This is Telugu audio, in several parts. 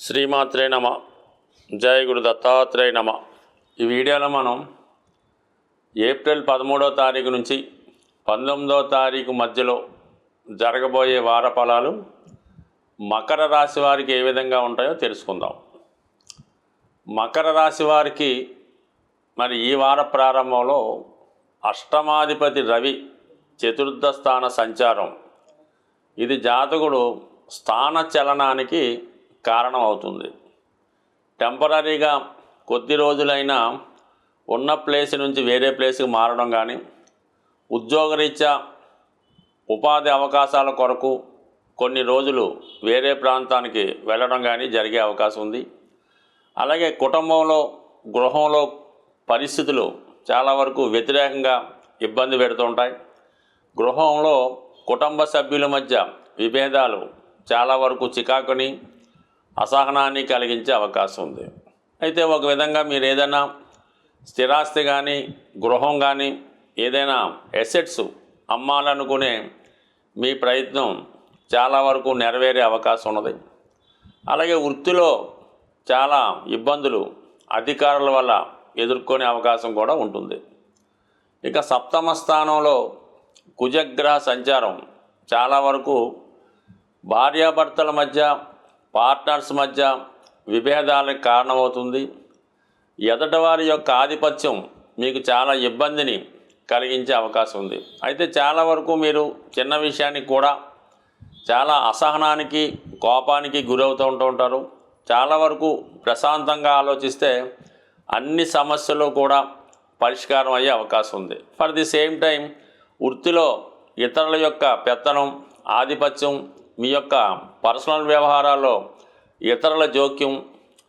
శ్రీమాత్రే నమ. జయ గురు దత్తాత్రేయ నమ. ఈ వీడియోలో మనం ఏప్రిల్ 13వ తారీఖు నుంచి 19వ తారీఖు మధ్యలో జరగబోయే వార ఫలాలు మకర రాశి వారికి ఏ విధంగా ఉంటాయో తెలుసుకుందాం. మకర రాశి వారికి మరి ఈ వార ప్రారంభంలో అష్టమాధిపతి రవి చతుర్థ స్థాన సంచారం, ఇది జాతకుడు స్థాన చలనానికి కారణం అవుతుంది. టెంపరీగా కొద్ది రోజులైనా ఉన్న ప్లేస్ నుంచి వేరే ప్లేస్కి మారడం కానీ, ఉద్యోగరీత్యా ఉపాధి అవకాశాల కొరకు కొన్ని రోజులు వేరే ప్రాంతానికి వెళ్ళడం కానీ జరిగే అవకాశం ఉంది. అలాగే కుటుంబంలో గృహంలో పరిస్థితులు చాలా వరకు వ్యతిరేకంగా ఇబ్బంది పెడుతుంటాయి. గృహంలో కుటుంబ సభ్యుల మధ్య విభేదాలు చాలా వరకు చికాకుని అసహనాన్ని కలిగించే అవకాశం ఉంది. అయితే ఒక విధంగా మీరు ఏదైనా స్థిరాస్తి కానీ గృహం కానీ ఏదైనా ఎసెట్స్ అమ్మాలనుకునే మీ ప్రయత్నం చాలా వరకు నెరవేరే అవకాశం ఉన్నది. అలాగే వృత్తిలో చాలా ఇబ్బందులు అధికారుల వల్ల ఎదుర్కొనే అవకాశం కూడా ఉంటుంది. ఇక సప్తమ స్థానంలో కుజగ్రహ సంచారం చాలా వరకు భార్యాభర్తల మధ్య, పార్ట్నర్స్ మధ్య విభేదాలకు కారణమవుతుంది. ఎదటివారి యొక్క ఆధిపత్యం మీకు చాలా ఇబ్బందిని కలిగించే అవకాశం ఉంది. అయితే చాలా వరకు మీరు చిన్న విషయానికి కూడా చాలా అసహనానికి, కోపానికి గురవుతూ ఉంటారు. చాలా వరకు ప్రశాంతంగా ఆలోచిస్తే అన్ని సమస్యలు కూడా పరిష్కారం అయ్యే అవకాశం ఉంది. ఫర్ ది సేమ్ టైం వృత్తిలో ఇతరుల యొక్క పెత్తనం, ఆధిపత్యం, మీ యొక్క పర్సనల్ వ్యవహారాల్లో ఇతరుల జోక్యం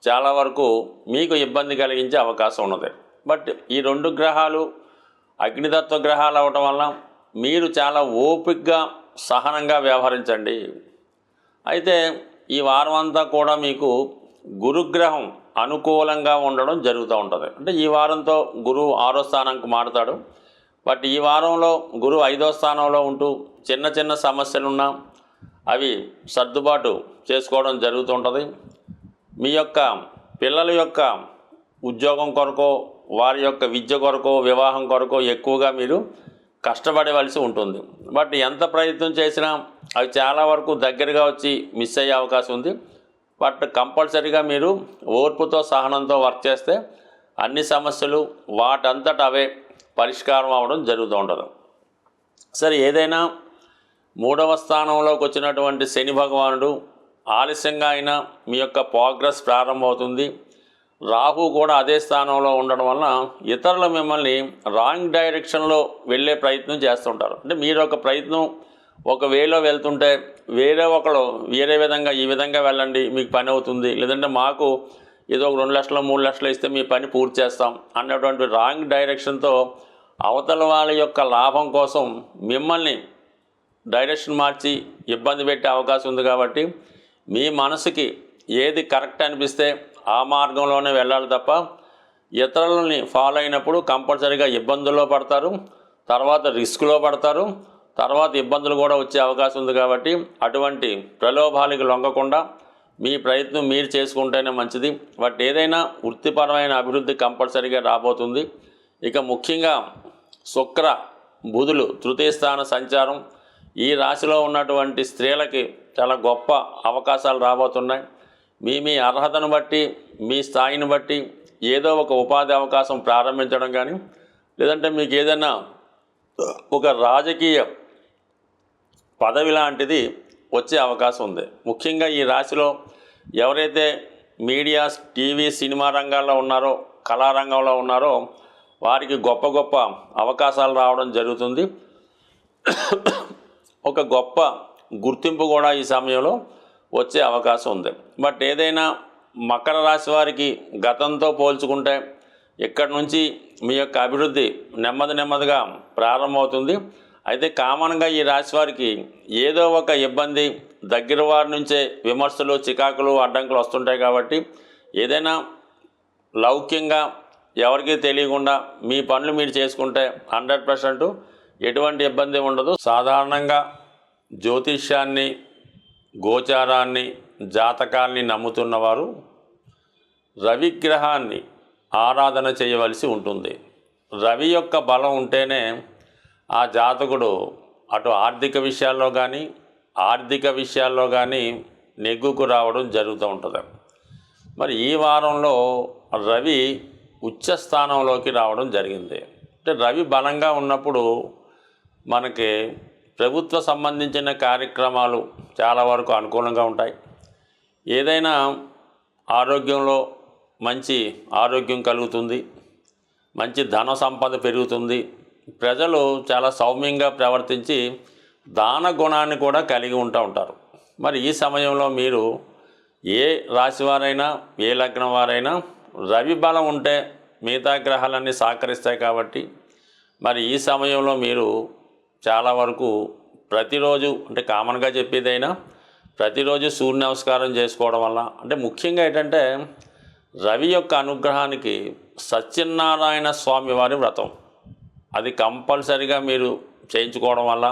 చాలా వరకు మీకు ఇబ్బంది కలిగించే అవకాశం ఉన్నది. బట్ ఈ రెండు గ్రహాలు అగ్నితత్వ గ్రహాలు అవటం వల్ల మీరు చాలా ఓపికగా సహనంగా వ్యవహరించండి. అయితే ఈ వారం అంతా కూడా మీకు గురుగ్రహం అనుకూలంగా ఉండడం జరుగుతూ ఉంటుంది. అంటే ఈ వారంతో గురువు 6వ స్థానానికి మారుతాడు. బట్ ఈ వారంలో గురువు 5వ స్థానంలో ఉంటూ చిన్న చిన్న సమస్యలున్నా అవి సర్దుబాటు చేసుకోవడం జరుగుతుంటుంది. మీ యొక్క పిల్లల యొక్క ఉద్యోగం కొరకో, వారి యొక్క విద్య కొరకో, వివాహం కొరకో ఎక్కువగా మీరు కష్టపడవలసి ఉంటుంది. బట్ ఎంత ప్రయత్నం చేసినా అవి చాలా వరకు దగ్గరగా వచ్చి మిస్ అయ్యే అవకాశం ఉంది. బట్ కంపల్సరీగా మీరు ఓర్పుతో, సహనంతో వర్క్ చేస్తే అన్ని సమస్యలు వాటంతట అవే పరిష్కారం అవ్వడం జరుగుతూ ఉంటుంది. సరే, ఏదైనా 3వ స్థానంలోకి వచ్చినటువంటి శని భగవానుడు ఆలస్యంగా అయినా మీ యొక్క ప్రోగ్రెస్ ప్రారంభమవుతుంది. రాహు కూడా అదే స్థానంలో ఉండడం వలన ఇతరులు మిమ్మల్ని రాంగ్ డైరెక్షన్లో వెళ్ళే ప్రయత్నం చేస్తుంటారు. అంటే మీరు ఒక ప్రయత్నం ఒక వేలో వెళ్తుంటే వేరే ఒకరు వేరే విధంగా ఈ విధంగా వెళ్ళండి మీకు పని అవుతుంది, లేదంటే మాకు ఏదో ఒక 2 లక్షలు 3 లక్షలు ఇస్తే మీ పని పూర్తి చేస్తాం అన్నటువంటి రాంగ్ డైరెక్షన్తో అవతల వాళ్ళ యొక్క లాభం కోసం మిమ్మల్ని డైరెక్షన్ మార్చి ఇబ్బంది పెట్టే అవకాశం ఉంది. కాబట్టి మీ మనసుకి ఏది కరెక్ట్ అనిపిస్తే ఆ మార్గంలోనే వెళ్ళాలి తప్ప ఇతరులని ఫాలో అయినప్పుడు కంపల్సరీగా ఇబ్బందుల్లో పడతారు, తర్వాత రిస్క్లో పడతారు, తర్వాత ఇబ్బందులు కూడా వచ్చే అవకాశం ఉంది. కాబట్టి అటువంటి ప్రలోభాలకు లొంగకుండా మీ ప్రయత్నం మీరు చేసుకుంటేనే మంచిది. బట్ ఏదైనా వృత్తిపరమైన అభివృద్ధి కంపల్సరీగా రాబోతుంది. ఇక ముఖ్యంగా శుక్ర బుధులు తృతీయ స్థాన సంచారం ఈ రాశిలో ఉన్నటువంటి స్త్రీలకి చాలా గొప్ప అవకాశాలు రాబోతున్నాయి. మీ అర్హతను బట్టి, మీ స్థాయిని బట్టి ఏదో ఒక ఉపాధి అవకాశం ప్రారంభించడం కానీ, లేదంటే మీకు ఏదైనా ఒక రాజకీయ పదవి లాంటిది వచ్చే అవకాశం ఉంది. ముఖ్యంగా ఈ రాశిలో ఎవరైతే మీడియా, టీవీ, సినిమా రంగాల్లో ఉన్నారో, కళారంగంలో ఉన్నారో వారికి గొప్ప గొప్ప అవకాశాలు రావడం జరుగుతుంది. ఒక గొప్ప గుర్తింపు కూడా ఈ సమయంలో వచ్చే అవకాశం ఉంది. బట్ ఏదైనా మకర రాశి వారికి గతంతో పోల్చుకుంటే ఇక్కడి నుంచి మీ యొక్క అభివృద్ధి నెమ్మదిగా ప్రారంభమవుతుంది. అయితే కామన్గా ఈ రాశి వారికి ఏదో ఒక ఇబ్బంది, దగ్గర వారి నుంచే విమర్శలు, చికాకులు, అడ్డంకులు వస్తుంటాయి. కాబట్టి ఏదైనా లౌక్యంగా ఎవరికీ తెలియకుండా మీ పనులు మీరు చేసుకుంటే 100% ఎటువంటి ఇబ్బంది ఉండదు. సాధారణంగా జ్యోతిష్యాన్ని, గోచారాన్ని జాతకాల్ని నమ్ముతున్నవారు రవిగ్రహాన్ని ఆరాధన చేయవలసి ఉంటుంది. రవి యొక్క బలం ఉంటేనే ఆ జాతకుడు అటు ఆర్థిక విషయాల్లో కానీ నెగ్గుకు రావడం జరుగుతూ ఉంటుంది. మరి ఈ వారంలో రవి ఉచ్చ స్థానంలోకి రావడం జరిగింది. అంటే రవి బలంగా ఉన్నప్పుడు మనకి ప్రభుత్వ సంబంధించిన కార్యక్రమాలు చాలా వరకు అనుకూలంగా ఉంటాయి. ఏదైనా ఆరోగ్యంలో మంచి ఆరోగ్యం కలుగుతుంది, మంచి ధన సంపద పెరుగుతుంది. ప్రజలు చాలా సౌమ్యంగా ప్రవర్తించి దాన గుణాన్ని కూడా కలిగి ఉంటారు. మరి ఈ సమయంలో మీరు ఏ రాశి వారైనా ఏ లగ్నం వారైనా రవి బలం ఉంటే మిగతా గ్రహాలన్నీ సహకరిస్తాయి కాబట్టి మరి ఈ సమయంలో మీరు చాలా వరకు ప్రతిరోజు అంటే కామన్గా చెప్పేదైనా ప్రతిరోజు సూర్య నమస్కారం చేసుకోవడం వల్ల అంటే ముఖ్యంగా ఏంటంటే రవి యొక్క అనుగ్రహానికి సత్యనారాయణ స్వామి వారి వ్రతం అది కంపల్సరిగా మీరు చేయించుకోవడం వల్ల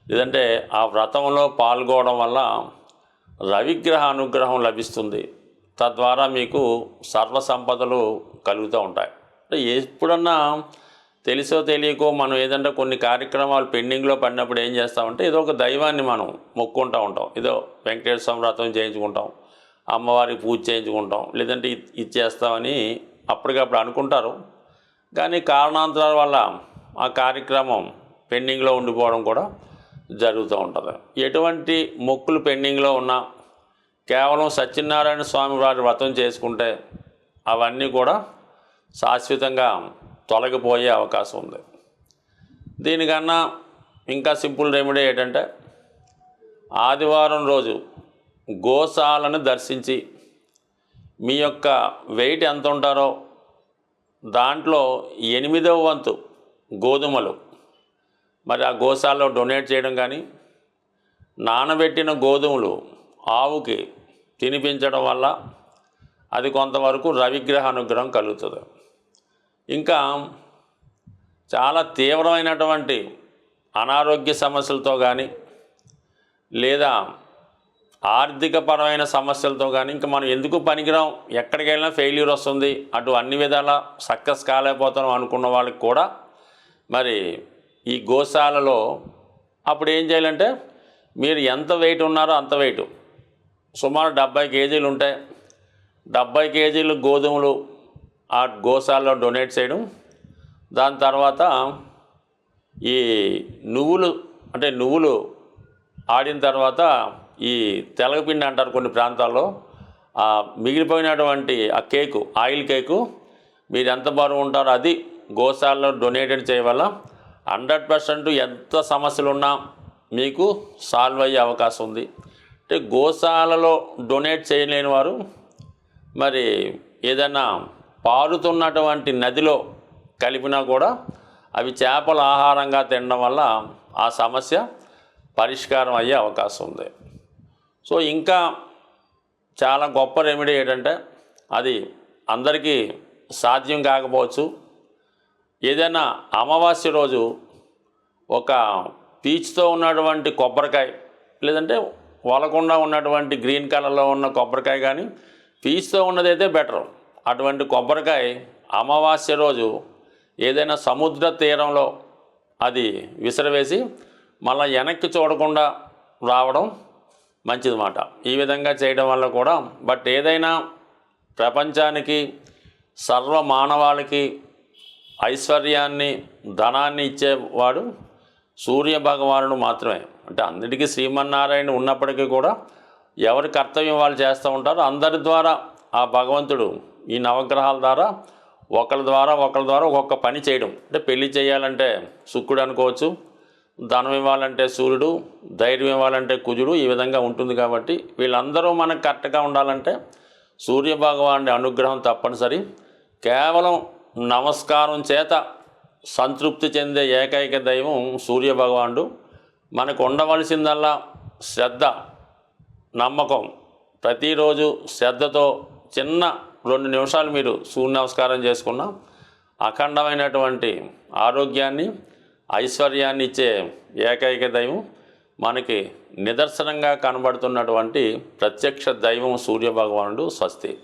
లేదంటే ఆ వ్రతంలో పాల్గొనడం వల్ల రవిగ్రహ అనుగ్రహం లభిస్తుంది. తద్వారా మీకు సర్వ సంపదలు కలుగుతూ ఉంటాయి. అంటే ఎప్పుడన్నా తెలుసో తెలియకో మనం ఏదంటే కొన్ని కార్యక్రమాలు పెండింగ్లో పడినప్పుడు ఏం చేస్తామంటే ఏదో ఒక దైవాన్ని మనం మొక్కుంటూ ఉంటాం. ఏదో వెంకటేశ్వర స్వామి వ్రతం చేయించుకుంటాం, అమ్మవారికి పూజ చేయించుకుంటాం, లేదంటే ఇది చేస్తామని అప్పటికప్పుడు అనుకుంటారు. కానీ కారణాంతరాల వల్ల ఆ కార్యక్రమం పెండింగ్లో ఉండిపోవడం కూడా జరుగుతూ ఉంటుంది. ఎటువంటి మొక్కులు పెండింగ్లో ఉన్నా కేవలం సత్యనారాయణ స్వామి వారి వ్రతం చేసుకుంటే అవన్నీ కూడా శాశ్వతంగా తొలగిపోయే అవకాశం ఉంది. దీనికన్నా ఇంకా సింపుల్ రెమెడీ ఏంటంటే ఆదివారం రోజు గోశాలను దర్శించి మీ యొక్క వెయిట్ ఎంత ఉంటారో దాంట్లో 8వ వంతు గోధుమలు మరి ఆ గోశాలలో డొనేట్ చేయడం కానీ నానబెట్టిన గోధుమలు ఆవుకి తినిపించడం వల్ల అది కొంతవరకు రవిగ్రహ అనుగ్రహం కలుగుతుంది. ఇంకా చాలా తీవ్రమైనటువంటి అనారోగ్య సమస్యలతో కానీ లేదా ఆర్థికపరమైన సమస్యలతో కానీ ఇంకా మనం ఎందుకు పనికిరాం, ఎక్కడికి వెళ్ళినా ఫెయిల్యూర్ వస్తుంది, అటు అన్ని విధాలా సక్సెస్ కాలేకపోతాం అనుకున్న వాళ్ళకి కూడా మరి ఈ గోశాలలో అప్పుడు ఏం చేయాలంటే మీరు ఎంత వెయిట్ ఉన్నారో అంత వెయిట్ సుమారు 70 కేజీలు ఉంటాయి. 70 కేజీలు గోధుమలు ఆ గోశాలలో డొనేట్ చేయడం. దాని తర్వాత ఈ నువ్వులు ఆడిన తర్వాత ఈ తెలగపిండి అంటారు కొన్ని ప్రాంతాల్లో, ఆ మిగిలిపోయినటువంటి ఆ కేకు ఆయిల్ కేకు మీరు ఎంత బరువు ఉంటారో అది గోశాలలో డొనేటెడ్ చేయవల్ల 100% ఎంత సమస్యలు ఉన్నా మీకు సాల్వ్ అయ్యే అవకాశం ఉంది. అంటే గోశాలలో డొనేట్ చేయలేని వారు మరి ఏదైనా పారుతున్నటువంటి నదిలో కలిపినా కూడా అవి చేపల ఆహారంగా తినడం వల్ల ఆ సమస్య పరిష్కారం అయ్యే అవకాశం ఉంది. సో ఇంకా చాలా గొప్ప రెమెడీ ఏంటంటే అది అందరికీ సాధ్యం కాకపోవచ్చు. ఏదైనా అమావాస్య రోజు ఒక పీచుతో ఉన్నటువంటి కొబ్బరికాయ లేదంటే వలకుండా ఉన్నటువంటి గ్రీన్ కలర్లో ఉన్న కొబ్బరికాయ కానీ పీచుతో ఉన్నదైతే బెటర్. అటువంటి కొబ్బరికాయ అమావాస్య రోజు ఏదైనా సముద్ర తీరంలో అది విసిరవేసి మళ్ళీ వెనక్కి చూడకుండా రావడం మంచిదన్నమాట. ఈ విధంగా చేయడం వల్ల కూడా ఏదైనా ప్రపంచానికి సర్వ మానవాళికి ఐశ్వర్యాన్ని ధనాన్ని ఇచ్చేవాడు సూర్య భగవానుడు మాత్రమే. అంటే అన్నిటికీ శ్రీమన్నారాయణ ఉన్నప్పటికీ కూడా ఎవరి కర్తవ్యం వాళ్ళు చేస్తూ ఉంటారో అందరి ద్వారా ఆ భగవంతుడు ఈ నవగ్రహాల ద్వారా ఒకరి ద్వారా ఒక్కొక్క పని చేయడం. అంటే పెళ్లి చేయాలంటే శుక్రుడు అనుకోవచ్చు, ధనం ఇవ్వాలంటే సూర్యుడు, ధైర్యం ఇవ్వాలంటే కుజుడు, ఈ విధంగా ఉంటుంది. కాబట్టి వీళ్ళందరూ మనకు కరెక్ట్గా ఉండాలంటే సూర్య భగవానుడి అనుగ్రహం తప్పనిసరి. కేవలం నమస్కారం చేత సంతృప్తి చెందే ఏకైక దైవం సూర్య భగవానుడు. మనకు ఉండవలసిందల్లా శ్రద్ధ, నమ్మకం. ప్రతిరోజు శ్రద్ధతో చిన్న 2 నిమిషాలు మీరు సూర్య నమస్కారం చేసుకున్న అఖండమైనటువంటి ఆరోగ్యాన్ని ఐశ్వర్యాన్ని ఇచ్చే ఏకైక దైవం మనకి నిదర్శనంగా కనబడుతున్నటువంటి ప్రత్యక్ష దైవం సూర్యభగవానుడు స్వస్తి.